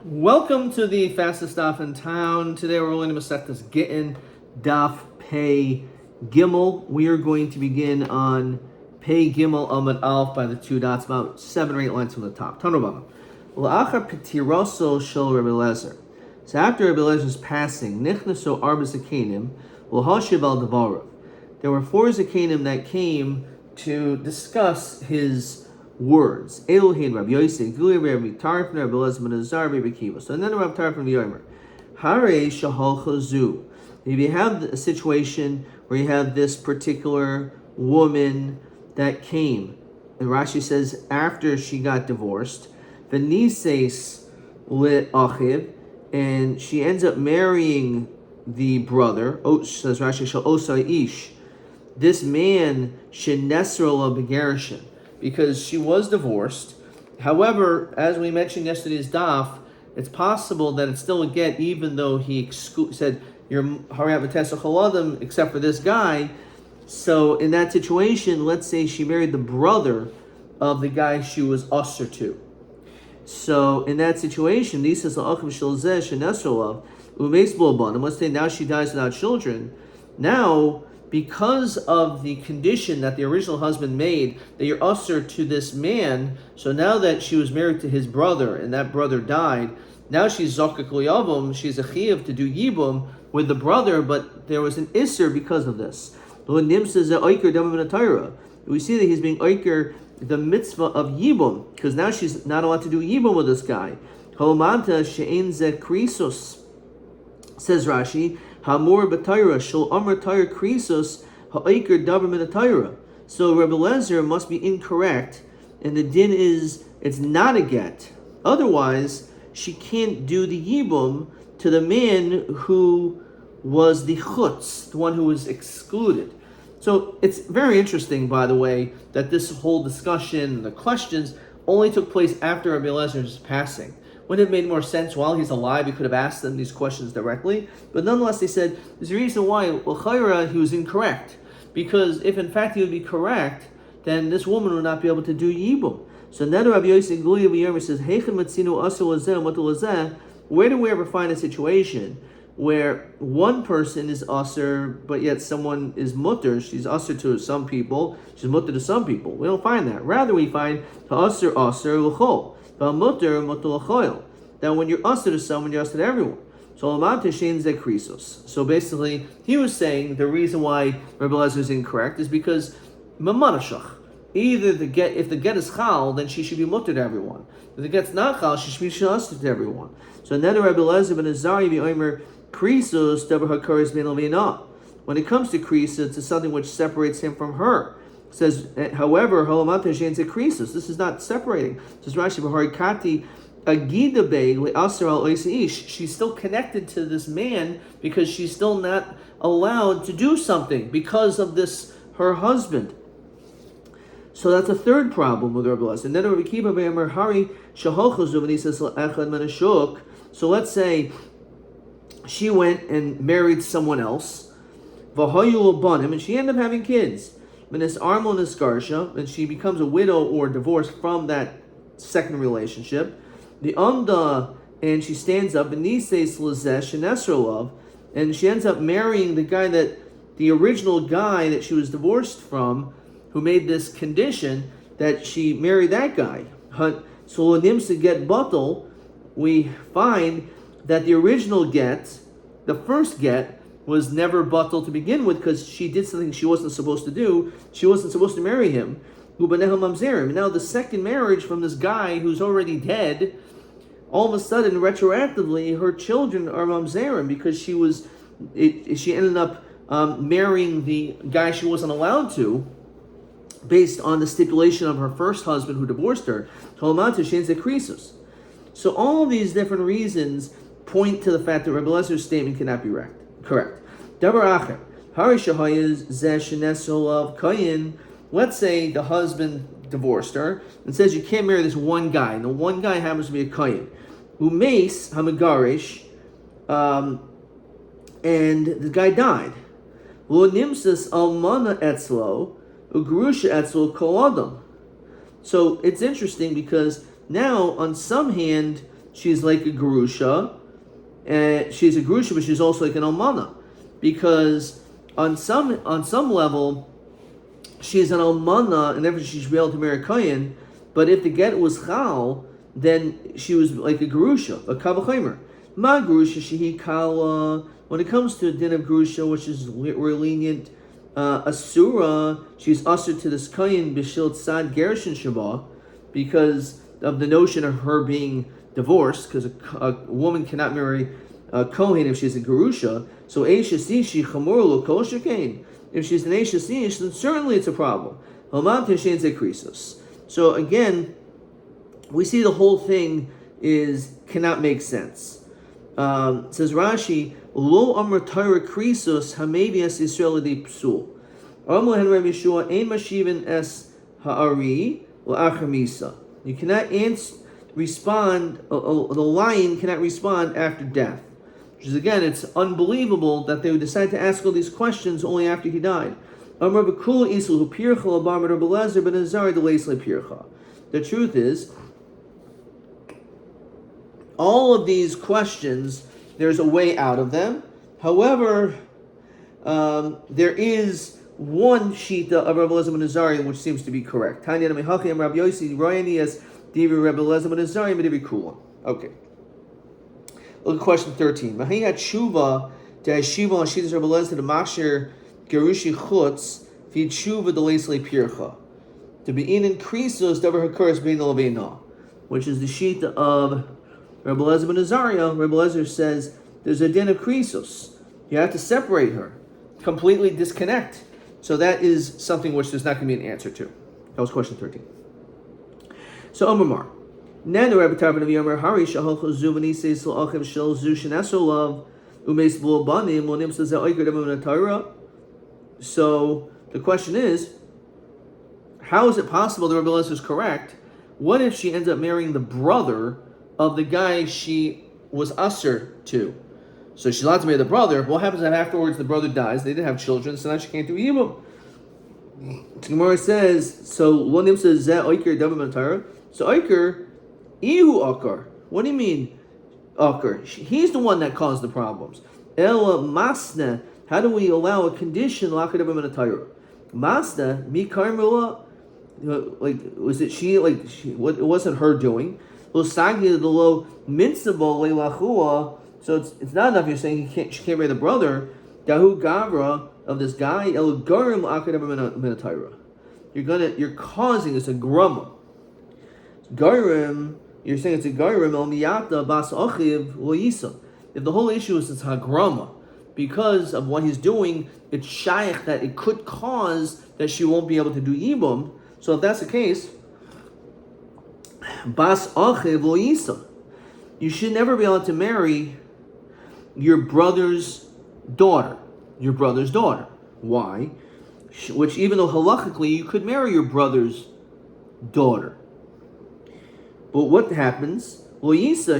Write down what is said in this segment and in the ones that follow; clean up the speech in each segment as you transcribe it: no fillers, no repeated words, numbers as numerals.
Welcome to the fastest daf in town. Today we're only going to Masechtas Gittin, Daf Pei Gimel. We are going to begin on Pei Gimel Amud Alf by the two dots, about 7 or 8 lines from the top. Tanurabana. L'achar petiroso shel Rabbi Lezer. So after Rabbi Lezer's passing, nichnaso arba zakenim l'hashiv al devarav. There were 4 zakenim that came to discuss his words. Elohin Rabbi Yosef, Guli Rabbi Tarfon, Rabbi Lezer ben Azar, Rabbi Kiva. So then Rabbi Tarfon Yomer. Hare shahal chazu. If you have a situation where you have this particular woman that came, and Rashi says after she got divorced, v'nises lit achiv, and she ends up marrying the brother. Says Rashi shal osai ish. This man shenesrala begarishin, because she was divorced. However, as we mentioned yesterday's daf, it's possible that it's still a get, even though he said you're hariyat v'tesach haladam, except for this guy. So in that situation, let's say she married the brother of the guy she was usher to. So in that situation, let's say now she dies without children. Now, because of the condition that the original husband made, that you're usher to this man, so now that she was married to his brother and that brother died, now she's zakak l'yavam, she's a chiyuv to do yibum with the brother, but there was an isser because of this. We see that he's being oiker the mitzvah of yibum, because now she's not allowed to do yibum with this guy. Says Rashi, Hamor b'Torah shel amar Torah krisos ha'ikr davar min Torah. So Rabbi Lezer must be incorrect, and the din is it's not a get. Otherwise, she can't do the yibum to the man who was the chutz, the one who was excluded. So it's very interesting, by the way, that this whole discussion, the questions, only took place after Rabbi Lezer's passing. Wouldn't it have made more sense while he's alive? He could have asked them these questions directly. But nonetheless, they said, there's a reason why l'chayra he was incorrect. Because if in fact he would be correct, then this woman would not be able to do yibum. So then Rabbi Yosef Yomi says, where do we ever find a situation where one person is usher, but yet someone is mutter? She's usher to some people, she's mutter to some people. We don't find that. Rather, we find usher l'chol. That when you're usher to someone, you're usher to everyone. So basically, he was saying the reason why Rabbi Lezer is incorrect is because mamanashach. Either if the get is chal, then she should be mutter to everyone. If the get's not chal, she should be usher to everyone. So then Rabbi Lezer ben Azari v'omer krisos davar hakaris min l'vina. When it comes to krisos, it's something which separates him from her. It says, however, this is not separating. It says Rashi, she's still connected to this man because she's still not allowed to do something because of this, her husband. So that's a third problem with Rabbi Lezer. And then Rabbi Kiva Be'emer Hari Shahochazu, when he says Echad Menashuk. So let's say she went and married someone else, and she ended up having kids. And she becomes a widow or divorced from that second relationship. The and she stands up, and she ends up marrying the guy the original guy that she was divorced from, who made this condition that she married that guy. So to get batal, we find that the original get, the first get, was never batal to begin with because she did something she wasn't supposed to do. She wasn't supposed to marry him. Now the second marriage from this guy who's already dead, all of a sudden, retroactively, her children are mamzerim because she ended up marrying the guy she wasn't allowed to, based on the stipulation of her first husband who divorced her. So all of these different reasons point to the fact that Rabbi Lezer's statement cannot be correct. Dabar acher, hari shahayez zeh shenesolav kayin. Let's say the husband divorced her and says you can't marry this one guy, and the one guy happens to be a kayin. Umeis hamagarish, and the guy died. Lo nimsas almana etzlo ugrusha etzlo kol adam. So it's interesting because now, on some hand, she's like a gerusha, and she's a gerusha, but she's also like an almana, because on some level, she's an almana, and therefore she should be able to marry a kohen. But if the get was chal, then she was like a gerusha, a kavachimer. Ma gerusha shehi kala. When it comes to a din of gerusha, which is we're lenient, asura, she's usher to this kohen b'shil tzad gerushin shaba, because of the notion of her being divorced, because a woman cannot marry a kohen if she's a gerusha. So eisha sishi chamor lo kol shekain. If she's an eisha sish, then certainly it's a problem. Haman teshen zekrisos. So again, we see the whole thing cannot make sense. Says Rashi, Lo Amr Torah Krisos Hamevias Yisrael Di Psul. Amr Hen Rabbi Yeshua Ein Mashiven Es Ha'ari L'Achar. You cannot respond. The lion cannot respond after death. Which is again, it's unbelievable that they would decide to ask all these questions only after he died. Amr B'Kul Isul Hu Pircha L'Bar Rabbi Lezer Ben Azar D'Leis LePircha. The truth is, all of these questions, there's a way out of them. However, there is one shita of Rabbi Lezer ben Azariah which seems to be correct. Tanya Mehachi and Rabbi Yossi Rayani as Divi Rabbi Lezer ben Azariah Medivi Kula. Okay. Look at question 13. Mahi Hatshuva de Hashiva on Shitas Rabbi Lezer the Mashir Gerushi Chutz Vid Shuva de Leisle Pircha. To be in Krisos Dever Hakuras being the Levena, which is the shita of Rabbi Lezer ben Azariah. Rabbi Lezer says there's a din of krisos. You have to separate her, completely disconnect. So that is something which there's not going to be an answer to. That was question 13. So Omar, Nanu Rabbi Tarban of Yomer Hari Shahal Chazumani says La'achem Shel Zushin Asolov Umes V'Lobanim Lonim says Oikar Torah. So the question is, how is it possible that Rabbi Lezer is correct? What if she ends up marrying the brother of the guy she was usher to? So she's allowed to marry the brother. What happens if afterwards the brother dies? They didn't have children, so now she can't do Yibum. Gemara says, so one name says Zeh Oiker Davam Torah. So Oiker, Ihu Akar. What do you mean Akar? He's the one that caused the problems. Ela Masna. How do we allow a condition Lakar Davam Torah? Masna Mi Karmela. Like, was it she? Like, what? It wasn't her doing. So it's not enough. You're saying she can't marry the brother. Dahu Gavra of this guy. El Garim Akadab. You're causing it's a grumma. Garim. You're saying it's a garim el miyata bas achiv lo yisa. If the whole issue is it's hagrama, because of what he's doing, it's shaykh that it could cause that she won't be able to do yibum. So if that's the case, bas achiv lo yisa, you should never be able to marry your brother's daughter. Your brother's daughter. Why? Which even though halachically you could marry your brother's daughter. But what happens? Well, Yisa,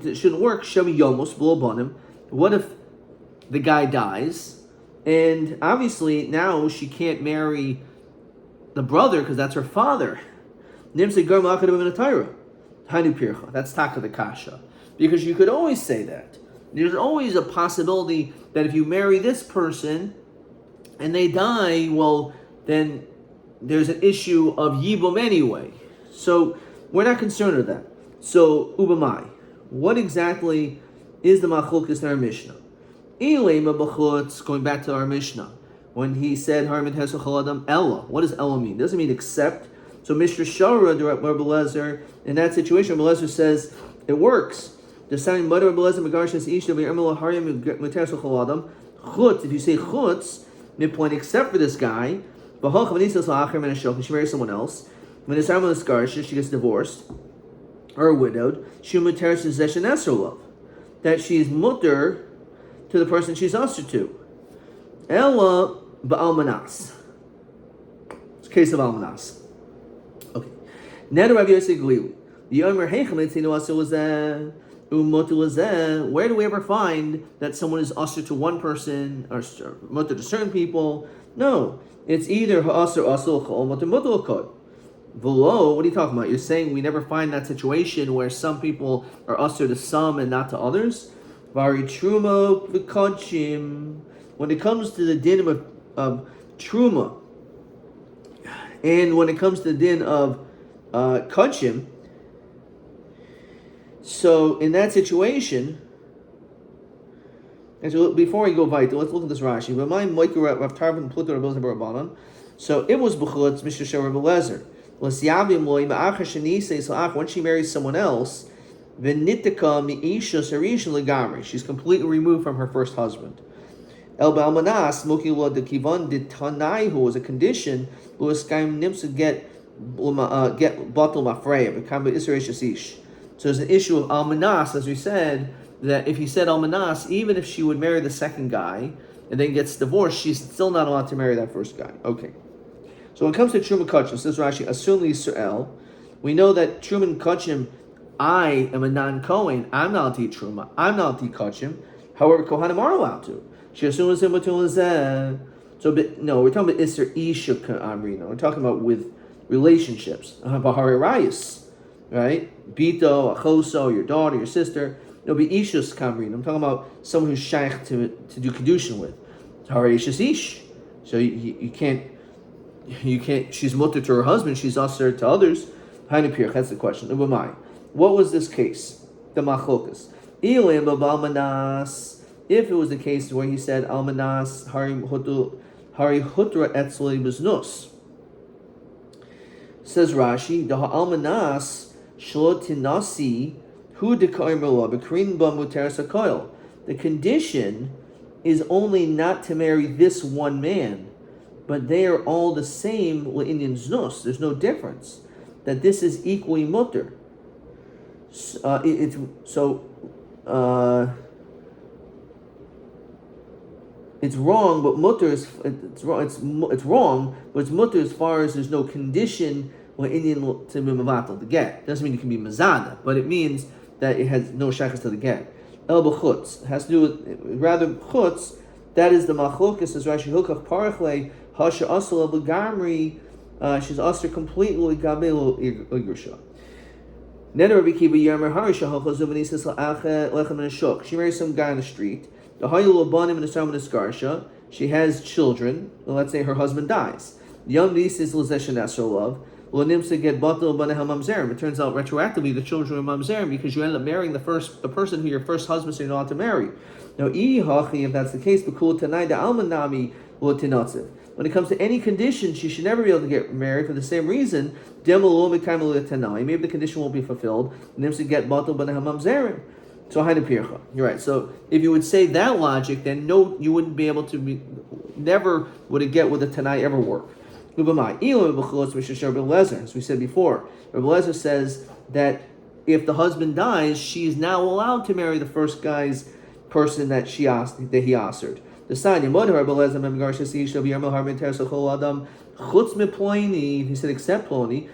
it shouldn't work. Shemi Yomos, Blobanim. What if the guy dies? And obviously now she can't marry the brother because that's her father. That's Taka the Kasha. Because you could always say that. There's always a possibility that if you marry this person and they die, well, then there's an issue of Yibum anyway. So we're not concerned with that. So, Ubamai, what exactly is the Machlokes in our Mishnah? Ilema B'chutz, going back to our Mishnah, when he said, Harmit Hesachal Adam, Ella. What does Ella mean? It doesn't mean except. So, Mr. Shara, Rabbi Lezer, in that situation, Rabbi Lezer says, it works. The sign Mother Rabbi Lezer Megarshes Ishta V'Yermel Harim Hesachal Adam. Chutz, if you say Chutz, midpoint except for this guy, B'chach V'nisas La'achar Men Hashok, she marries someone else. When it's time on the Skarsha, she gets divorced or widowed. She muteres possession esrolov, that she's mutter to the person she's usher to. Ella ba'almanas. It's a case of almanas. Okay. Neder Rav Yosef Glili. The Yomer Heichem Etzinu Asur Lazeh Umutu Lazeh. Where do we ever find that someone is usher to one person or mutter to certain people? No, it's either ha'asur asur chol mutter mutter kol. Velo, what are you talking about? You're saying we never find that situation where some people are usher to some and not to others? Vari truma v'kodshim. When it comes to the din of truma, and when it comes to the din of kodshim, so in that situation, and so before we go weiter, let's look at this Rashi. So it was b'chutz Mr. Shel Rebbe Lezer. When she marries someone else, she's completely removed from her first husband. El Balmanas, Mukila de Kivan de Tanai, who was a condition, Luaskaim Nims get Batal Mafreya, become Israel Ish. So there's an issue of Almanas, as we said, that if he said Almanas, even if she would marry the second guy and then gets divorced, she's still not allowed to marry that first guy. Okay. So when it comes to Truma Kachim, says Rashi, Asun Yisrael, we know that Truma Kachim, I am a non-Kohen, I'm not allowed to eat Truma, I'm not allowed to eat Kachim, however, Kohanim are allowed to. So, but no, we're talking about Isser Isha Amrina, we're talking about with relationships. Bahari Rayas, right? Bito, Achoso, your daughter, your sister. No, be Ishus Kamrin. I'm talking about someone who's shaykh to do kedushin with. Hari Ishus Ish. So you can't. She's mutter to her husband. She's usher to others. Hainapir. That's the question. Ubamai. What was this case? The machlokas. Ilim b'almanas. If it was the case where he said almanas hari hutra etzli biznus. Says Rashi, the almanas shlotinasi. The condition is only not to marry this one man, but they are all the same in znus. There's no difference. That this is equally mutter. It's wrong, but mutter is it's wrong, but it's mutter as far as there's no condition Indian to be mavatal to get. Doesn't mean it can be mazana, but it means that it has no shaykhs to the get. El b'chutz has to do with rather chutz. That is the machlokas as Rashi Hilkach Parachle Hasha Asal Gamri. She's usher completely Gabel Igrsha. Neder Rabbi Kiva Yermer Harisha Halchazuvani says Lechem and Shuk. She marries some guy on the street. The Hayul Abanim and the Sam and the Skarsha. She has children. Well, let's say her husband dies. Yom Nis is Lezeshan Asrolov. It turns out retroactively the children are mamzerim because you end up marrying the person who your first husband so you're not allowed to marry. Now, if that's the case, when it comes to any condition, she should never be able to get married for the same reason. Maybe the condition won't be fulfilled. So you're right. So if you would say that logic, then no, you wouldn't be able to never would it get with a Tanai ever work. As we said before, Rabbi Lezer says that if the husband dies, she is now allowed to marry the first guy's person that he answered. The sign, he said except Ploni,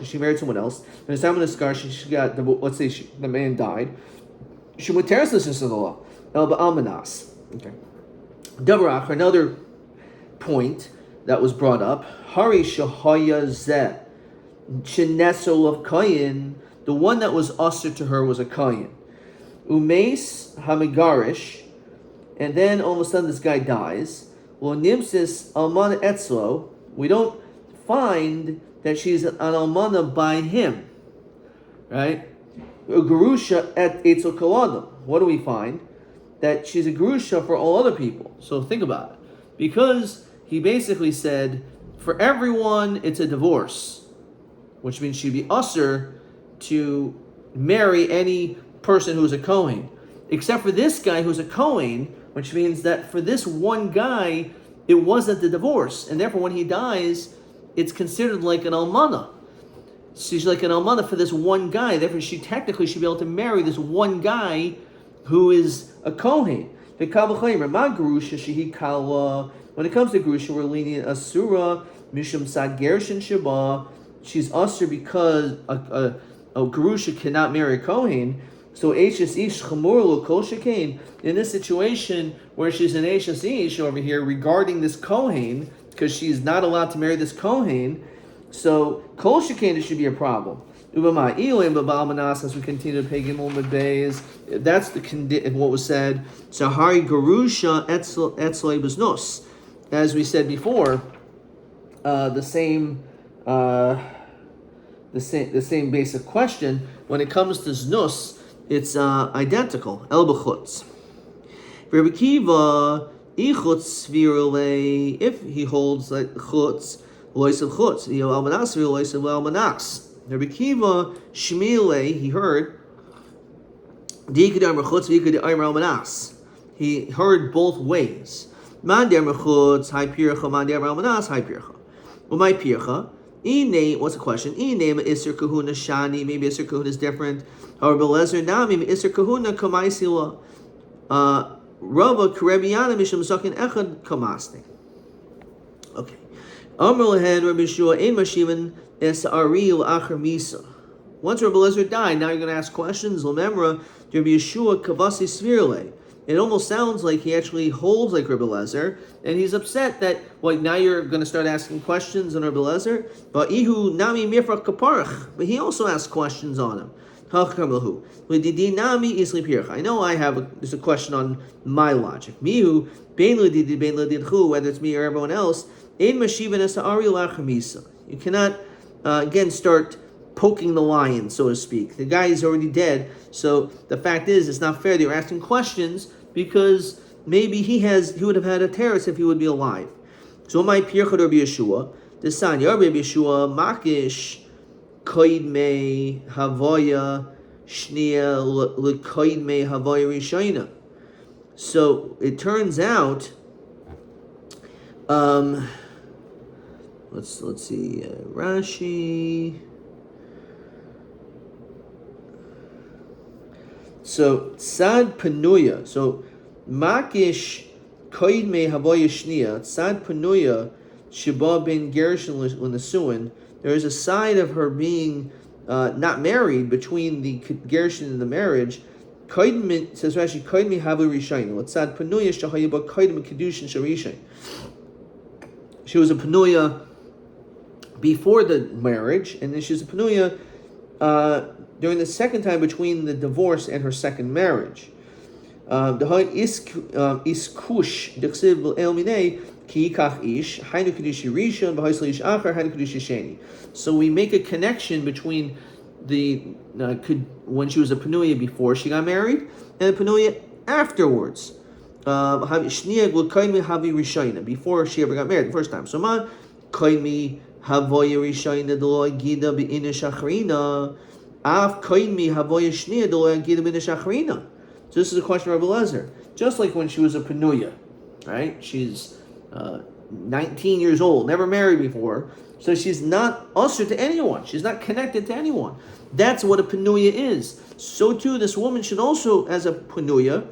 she married someone else. And she got let's say the man died. She would tear this into the law. Okay. Another point that was brought up. Hari Shahaya Zeh Chinesol of Kayin, the one that was usher to her was a Kayin. Umeis Hamigarish, and then all of a sudden this guy dies. Well, Nimsis Almana Etzlo, we don't find that she's an Almana by him. Right? Garusha et Etzel Kaladam. What do we find? That she's a Garusha for all other people. So think about it. Because he basically said, for everyone, it's a divorce, which means she'd be usher to marry any person who's a Kohen, except for this guy who's a Kohen, which means that for this one guy, it wasn't the divorce, and therefore when he dies, it's considered like an almana. She's like an almana for this one guy, therefore she technically should be able to marry this one guy who is a Kohen. When it comes to Grusha, we're lenient Asura, Mishum Sad Gershin Shaba. She's Asur because a Grusha cannot marry a Kohen. So Eishes Ish Chamur Kol Shekain. In this situation where she's an Eishes Ish over here regarding this Kohen, because she's not allowed to marry this Kohen, So kol shekain should be a problem. Ubama ilim babal manas, as we continue to pay gimel midbays. That's the what was said. Sahari garusha etzlei beznos. As we said before, the same basic question. When it comes to znus, it's identical. El b'chutz. Rabbi Kiva ichutz virule, if he holds like chutz, lois of chutz. El almanas virule, lois of almanas. Rabbi Kiva shmile, he heard. Diikadar chutz v'ikadar almanas. He heard both ways. Man der chutz high pircha, man der almanas high pircha. Well, my pircha. What's the question? Isser kahuna shani. Maybe Isser kahuna is different. However, Belezer nami Isser kahuna kamaisila. Rava karebiana mishum zakin echad kamaste. Okay. Amr lehed Rabbi Shua ein mashivan es ari acher misa. Once Rabbi Belezer died, now you're going to ask questions. Lememra Rabbi Yeshua kavasi svirle. It almost sounds like he actually holds like Rabbi Lezer, and he's upset that now you're going to start asking questions on Rabbi Lezer. But ihu nami mirfach kaparach, but he also asks questions on him. I know there's a question on my logic. Mihu whether it's me or everyone else. You cannot again start poking the lion, so to speak. The guy is already dead, so the fact is, it's not fair that you're asking questions because maybe he would have had a terrace if he would be alive. So my Pirchad Rabbi Yeshua, the son Rabbi Yeshua Makish Koid Me Havoya Shnia Lekoid Me Havoya Rishayna. So it turns out, let's see, Rashi. So Tzad Panuya. So Makish Koid Me Havoya Shnia. Tzad Panuya Sheba Ben Gershon L'Nesuin. There is a side of her being not married between the Gershon and the marriage. Koid Me, says Rashi, Koid Me Havu Rishayin. Tzad Panuya Shahayaba Koid Me Kedushin Sharishayin. She was a Panuya before the marriage, and then she was a Panuya during the second time between the divorce and her second marriage. So we make a connection between the when she was a Panuya before she got married and a Panuya afterwards. Before she ever got married the first time. So man, koimi havoya rishayna delo gida beina shachrina. Af koimi havoya shnia delo gida beina shachrina. So this is a question of Rabbi Lezer. Just like when she was a Panuya, right? She's 19 years old, never married before, so she's not usher to anyone. She's not connected to anyone. That's what a Panuya is. So too, this woman should also, as a Panuya,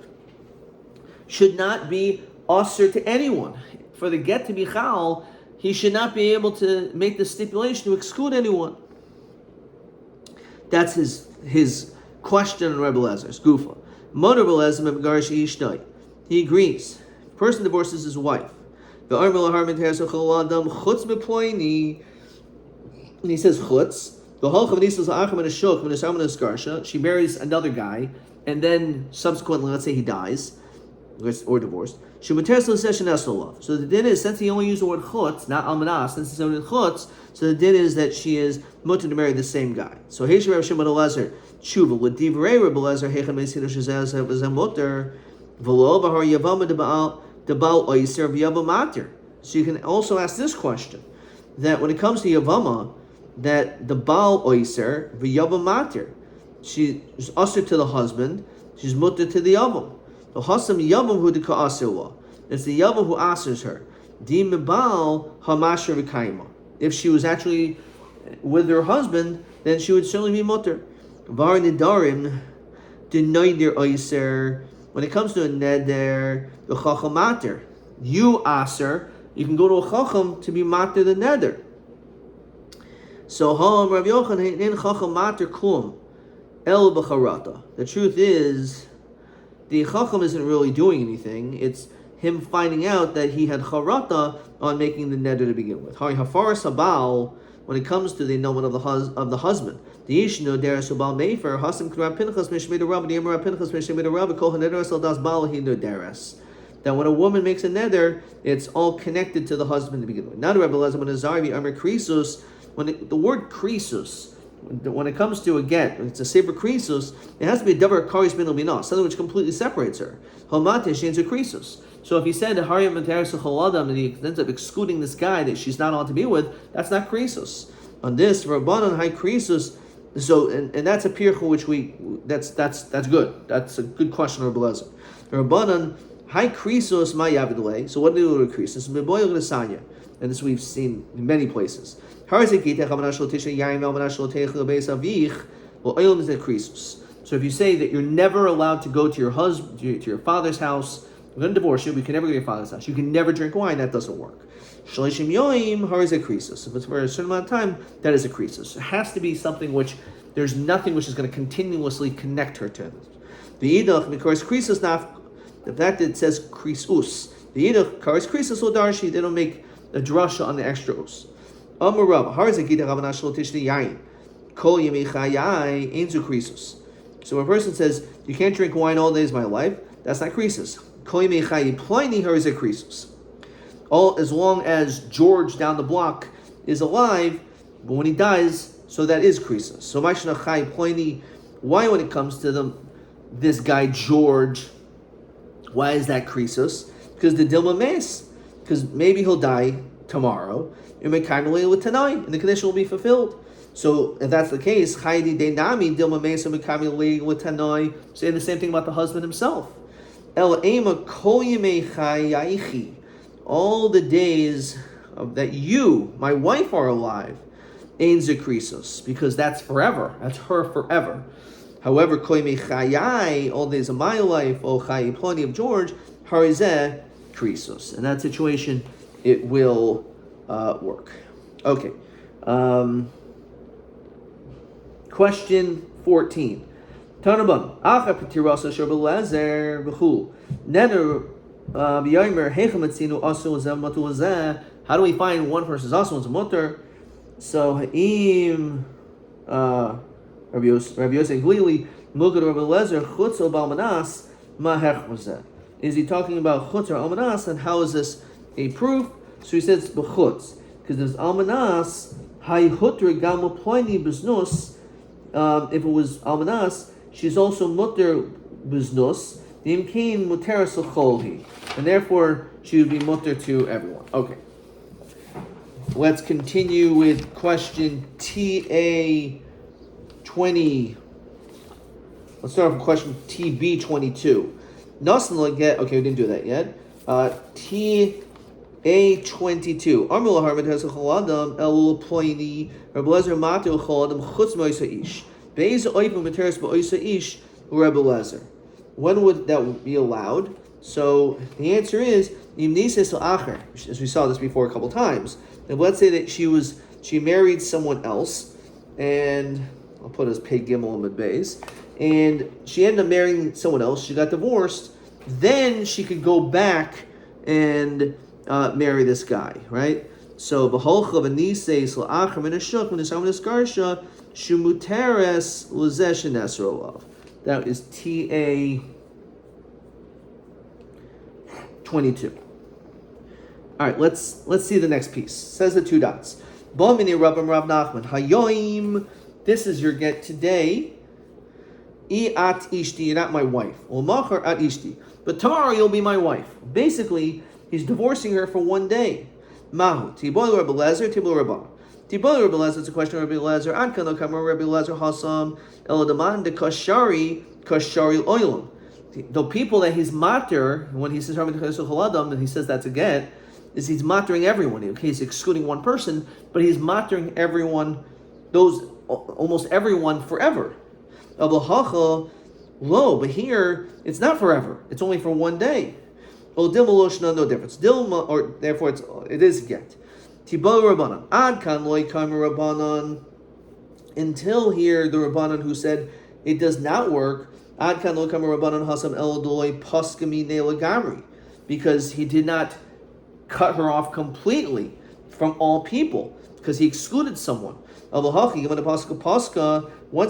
should not be usher to anyone. For the get to be chal, he should not be able to make the stipulation to exclude anyone. That's his question on Rebbe Lezer's Gufa. Motor Belezim Garish Ishtay. He agrees. Person divorces his wife. The Armel Harman Terzacholadam Chutz Beploini. And he says Chutz. The Halchav Nisas Acham and Ashok when his Arman Skarsha. She marries another guy, and then subsequently, let's say he dies or divorced. So the din is, since he only used the word chutz, not almanas, since it's only chutz, so the din is that she is mutter to marry the same guy. So Heish Rav Shimon Elazar tshuva with divrei Rav Elazar heichan meisidu shezeh v'zeh mutter v'lo b'har yavama debal oiser v'yava mater. So you can also ask this question, that when it comes to yavama, that the baal oiser v'yava mater, she is usher to the husband, she's mutter to the yavam. The hasam yavam hu dika asirwa. It's the yavam who asers her. Di mebal hamasher v'kaima. If she was actually with her husband, then she would certainly be mutter. Var nidarim denoider oiser. When it comes to a neder, the chacham mater. You aser, you can go to a chacham to be mater the neder. So ha'am Rav Yochanan in chacham mater klum el b'charata. The truth is, the chacham isn't really doing anything. It's him finding out that he had charata on making the neder to begin with. Hari hafaras habal when it comes to the annulment of the husband. The Ishno Deres Ubal Mefer Hasim Krab Pinchas Mishmid Rabbi Yemra Pinchas Mishmid Rabbi Kol Haneres Al Das Baal Hinu Deres. That when a woman makes a neder, it's all connected to the husband to begin with. Now the Rebbe Lezer when Azari Amr Krisus, when the word Krisus, when it comes to a get, it's a sefer Krisus, it has to be a davar karis bin u'minas, something which completely separates her. Halmate she's a Krisus. So if he said Haryam and Teres Chaladam and he ends up excluding this guy that she's not allowed to be with, that's not Krisus. On this, Rabbanon High Krisus. So and that's a pircha which that's good. That's a good question, Rebbe Lezer. The Rabbanon High Krisos my Yavidle. So what do we do with Krisos? And this we've seen in many places. So if you say that you're never allowed to go to your husband, to your father's house, we're going to divorce you, we can never go to your father's house. You can never drink wine, that doesn't work. If it's for a certain amount of time, that is a krisos. It has to be something which there's nothing which is going to continuously connect her to. The idach, because krisos not. The fact that it says krisus, the yidach kares krisus darshi, they don't make a drasha on the extra us. Amar Rav, harzakita Ravana shlo tishni yain, kol yemi chayai einzu krisus. So when a person says you can't drink wine all days of my life, that's not krisus. Kol yemi chayai pliny harzak krisus. All as long as George down the block is alive, but when he dies, so that is krisus. So ma'ishna chayai pliny. Why when it comes to this guy George? Why is that krisos? Because the dilma mes, because maybe he'll die tomorrow, and the condition will be fulfilled. So if that's the case, saying the same thing about the husband himself. All the days that you, my wife, are alive, because that's forever. That's her forever. However, all days of my life, plenty of George, harizeh krisos. In that situation, it will work. Okay. Question 14. Tanabam. Acha petirasa sherbelezer v'chul. Neder b'yomer hechametzinu asu zem matu zeh. How do we find one person's asu and mutter? So ha'im. Rabbi Yosef Glili, Mugad Rabbi Lezer, Chutz or Balmanas, Mahech Mazeh. Is he talking about Chutz or Almanas, and how is this a proof? So he says B'chutz, because there's Almanas, Hay Hutre Gamu Ploini Biznus. If it was Almanas, she's also Mutter Biznus, Imkain Muteras Cholhi, and therefore she would be Mutter to everyone. Okay. Let's continue with question TA 20. Let's start with question TB 22. Nasan get. Okay, we didn't do that yet. TA 22. Armul harmad has a choladam elul ploini. Rabbi Lezer matu choladam chutz moisa ish. Beis oifu materis ba'oisa ish Rabbi Lezer. When would that be allowed? So the answer is imnises acher. As we saw this before a couple times. And let's say that she married someone else, and I'll put as Pei Gimel Amid Beis, and she ended up marrying someone else. She got divorced. Then she could go back and marry this guy, right? So v'holcha v'niseis la'achar min hashuk v'nisam nisgarsha shumuteres l'zeh shenesro olav. That is TA 22. All right, let's see the next piece. Says the two dots. B'mini Rabbim Rav Nachman Hayoim. This is your get today. I at ishti, you're not my wife. Ulmachar at ishti, but tomorrow you'll be my wife. Basically, he's divorcing her for one day. Mahu tibol Rabbi Lezer tibol Rabban. Tibol Rabbi Lezer. It's a question of Rabbi Lezer. Ad kan lo kamar Rabbi Lezer hasam eladaman de kashari oilam. The people that he's mater when he says Rabbi Chaladam, and he says that's a get, is he's matering everyone. Okay, he's excluding one person, but he's matering everyone. Almost everyone forever. Lo, but here it's not forever. It's only for one day. No difference. Dilma, or therefore it is get. Tibal Rabbanan. Ad kan loy kamer Rabbanan. Until here, the Rabbanan who said it does not work. Ad kan loy kamer Rabbanan hasam el doy paskami ne'lagamri, because he did not cut her off completely from all people. because he excluded someone. Once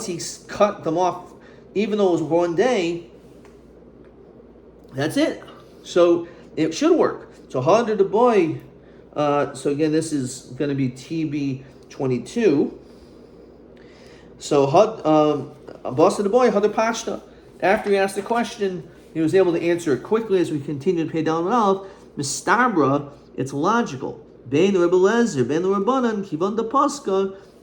he cut them off, even though it was one day, that's it. So it should work. So under the boy. So again, this is going to be TB 22. So boss of the boy Hadar Pashta. After he asked the question, he was able to answer it quickly. As we continue to pay down and off, Mistabra, it's logical. Bein Rebbe Lezer, Bein Rabbanan, Kivan da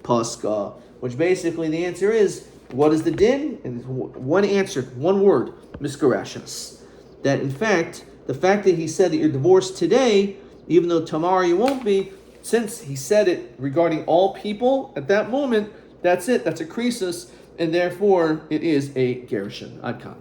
Pascha, which basically the answer is, what is the din? And one answer, one word, Miskarashas. That in fact, the fact that he said that you're divorced today, even though tomorrow you won't be, since he said it regarding all people at that moment, that's it, that's a krisis, and therefore it is a gerushin. Adkan.